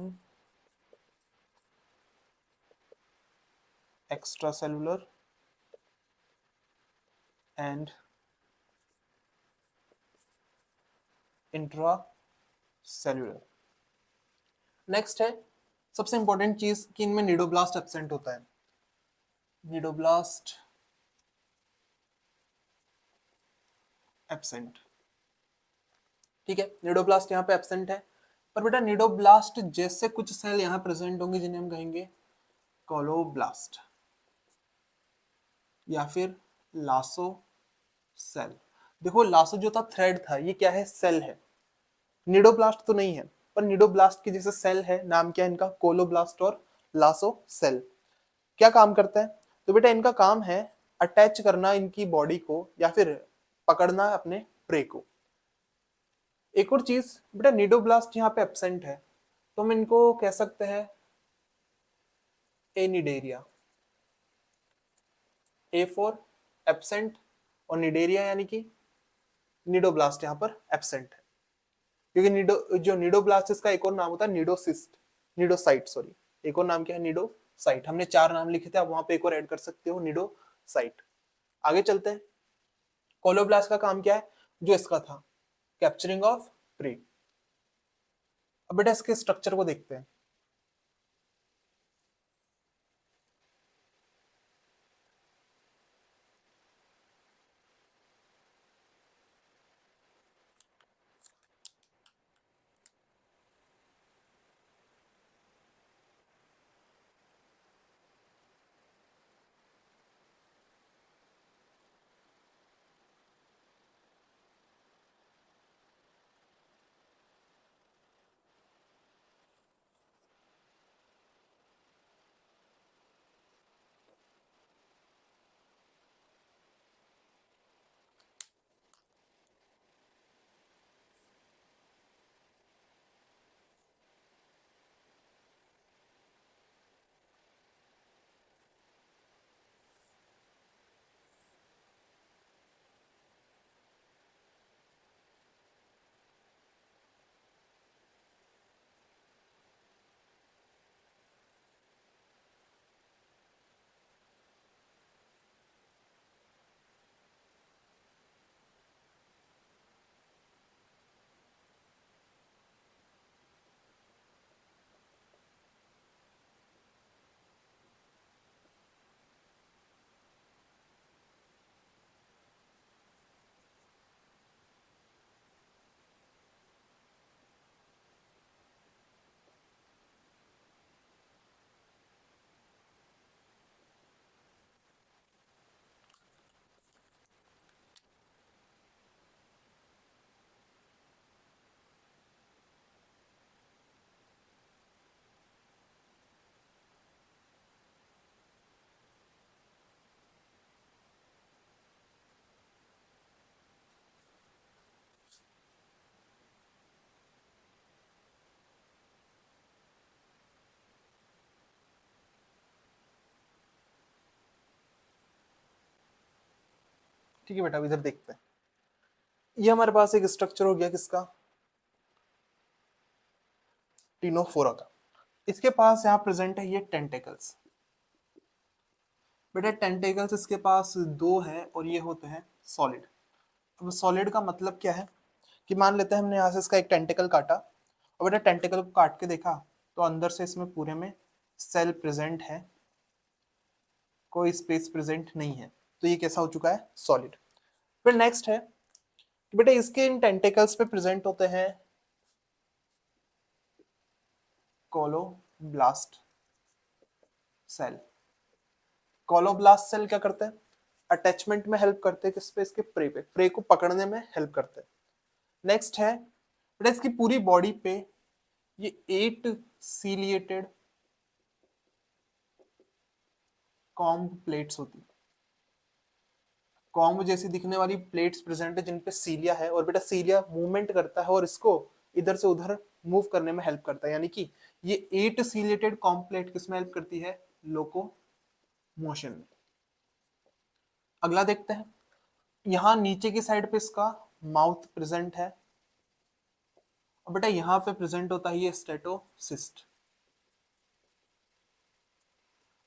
Speaker 1: extra cellular and intra cellular. Next है सबसे इंपॉर्टेंट चीज कि इनमें निडोब्लास्ट एब्सेंट होता है, निडोब्लास्ट एब्सेंट, ठीक है, निडोब्लास्ट यहाँ पे एब्सेंट है। पर बेटा निडोब्लास्ट जैसे कुछ सेल यहाँ प्रेजेंट होंगे जिन्हें हम कहेंगे कोलोब्लास्ट या फिर लासो सेल। देखो लासो जो था थ्रेड था, ये क्या है सेल है, निडोब्लास्ट तो नहीं है, पर निडोब्लास्ट की जैसे सेल है, नाम क्या है इनका कोलोब्लास्ट और लासो सेल। क्या काम करता है, तो बेटा इनका काम है अटैच करना इनकी बॉडी को या फिर पकड़ना अपने प्रे को। एक और चीज बेटा निडोब्लास्ट यहाँ पे एब्सेंट है, तो हम इनको कह सकते हैं एनिडेरिया, ए फॉर एब्सेंट, और निडेरिया यानी कि निडोब्लास्ट यहाँ पर एब्सेंट है, क्योंकि जो निडोब्लास्ट इसका एक और नाम होता है निडोसिस्ट, निडोसाइट सॉरी, एक और नाम क्या है निडोसाइट। हमने चार नाम लिखे थे, आप वहां पे एक और ऐड कर सकते हो निडोसाइट। आगे चलते हैं, कोलोब्लास्ट का काम क्या है, जो इसका था कैप्चरिंग ऑफ प्रे। अब बेटा इसके स्ट्रक्चर को देखते हैं, ठीक है बेटा, अब इधर देखते हैं। ये हमारे पास एक स्ट्रक्चर हो गया किसका, टिनोफोरा का। इसके पास यहाँ प्रेजेंट है ये टेंटेकल्स। बेटा टेंटेकल्स इसके पास दो है और ये होते हैं सॉलिड। अब सॉलिड का मतलब क्या है कि मान लेते हैं हमने यहाँ से इसका एक टेंटेकल काटा और बेटा टेंटेकल को काट के देखा तो अंदर से इसमें पूरे में सेल प्रेजेंट है, कोई स्पेस प्रेजेंट नहीं है, तो ये कैसा हो चुका है, सॉलिड। फिर नेक्स्ट है कि बेटा इसके इन टेंटेकल्स पे प्रेजेंट होते हैं कोलोब्लास्ट सेल। कोलोब्लास्ट सेल क्या करते हैं, अटैचमेंट में हेल्प करते हैं, किस पे, इसके प्रे पे, प्रे को पकड़ने में हेल्प करते हैं। नेक्स्ट है बेटा इसकी पूरी बॉडी पे ये 8 सीलिएटेड कॉम्ब प्लेट्स होती है, कॉम्ब जैसी दिखने वाली प्लेट्स प्रेजेंट है जिनपे सीलिया है, और बेटा सीलिया मूवमेंट करता है और इसको इधर से उधर मूव करने में हेल्प करता है, यानी कि ये 8 सीलिएटेड कॉम्ब प्लेट किसमें हेल्प करती है, लोको मोशन में। अगला देखते हैं, यहाँ नीचे की साइड पे इसका माउथ प्रेजेंट है और बेटा यहाँ पे प्रेजेंट होता है ये स्टेटोसिस्ट।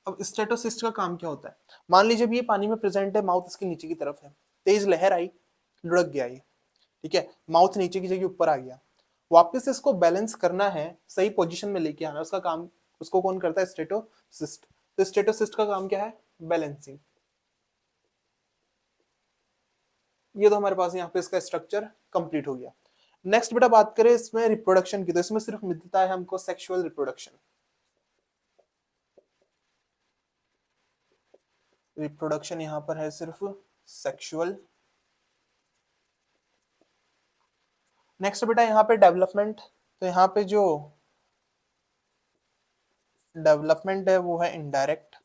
Speaker 1: अब स्टेटोसिस्ट का काम क्या होता है, मान लीजिए ये पानी में प्रेजेंट है, माउथ इसके नीचे की तरफ है, तेज लहर आई, लुढ़क गया ये, ठीक है, माउथ नीचे की जगह ऊपर आ गया, वापस इसको बैलेंस करना है, सही पोजीशन में लेके आना, उसका काम, उसको कौन करता है, स्टेटोसिस्ट। तो स्टेटोसिस्ट का काम क्या है, बैलेंसिंग। ये तो हमारे पास यहाँ पे इसका स्ट्रक्चर कंप्लीट हो गया। नेक्स्ट बेटा बात करें इसमें रिप्रोडक्शन की, तो इसमें सिर्फ मिलता है हमको सेक्सुअल रिप्रोडक्शन। रिप्रोडक्शन यहाँ पर है सिर्फ सेक्सुअल। नेक्स्ट बेटा यहाँ पे डेवलपमेंट, तो यहाँ पे जो डेवलपमेंट है वो है इनडायरेक्ट।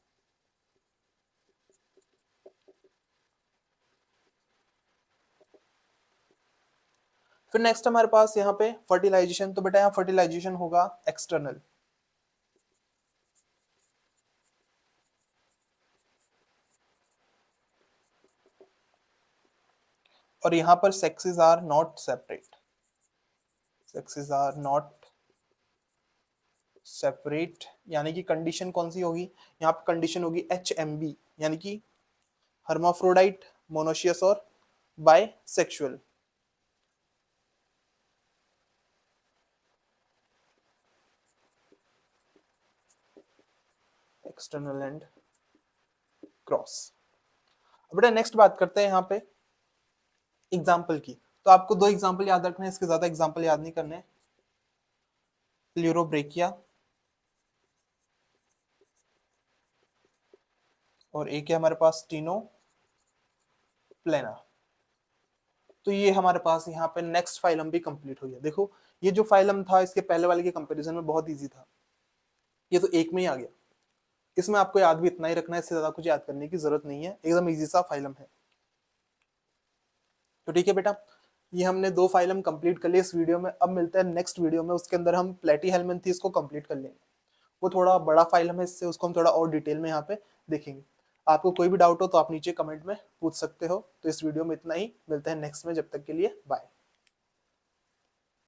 Speaker 1: फिर नेक्स्ट हमारे पास यहाँ पे फर्टिलाइजेशन, तो बेटा यहाँ फर्टिलाइजेशन होगा एक्सटर्नल। और यहाँ पर sexes are not separate, sexes are not separate, यानी कि कंडीशन कौन सी होगी, यहाँ पे कंडीशन होगी HMB, यानी कि हर्माफ्रोडाइट, मोनोशियस और बायसेक्सुअल। External and cross. बेटा नेक्स्ट बात करते हैं यहाँ पे एग्जाम्पल की, तो आपको 2 एग्जाम्पल याद रखने हैं, इसके ज्यादा एग्जाम्पल याद नहीं करने। प्लूरोब्रेकिया और एक है हमारे पास टीनो प्लेना। तो ये हमारे पास यहाँ पे नेक्स्ट फाइलम भी कंप्लीट हो गया। देखो ये जो फाइलम था इसके पहले वाले के कंपैरिजन में बहुत इजी था, ये तो एक में ही आ गया। इसमें आपको याद भी इतना ही रखना है, इससे ज्यादा कुछ याद करने की जरूरत नहीं है, एकदम इजी सा फाइलम है। तो ठीक है बेटा, ये हमने 2 फाइलम कंप्लीट कर लिए इस वीडियो में। अब मिलते हैं नेक्स्ट वीडियो में, उसके अंदर हम प्लेटीहेल्मिन्थेस को कंप्लीट कर लेंगे। वो थोड़ा बड़ा फाइलम है, इससे उसको हम थोड़ा और डिटेल में यहाँ पे देखेंगे। आपको कोई भी डाउट हो तो आप नीचे कमेंट में पूछ सकते हो। तो इस वीडियो में इतना ही, मिलते हैं नेक्स्ट में, जब तक के लिए बाय।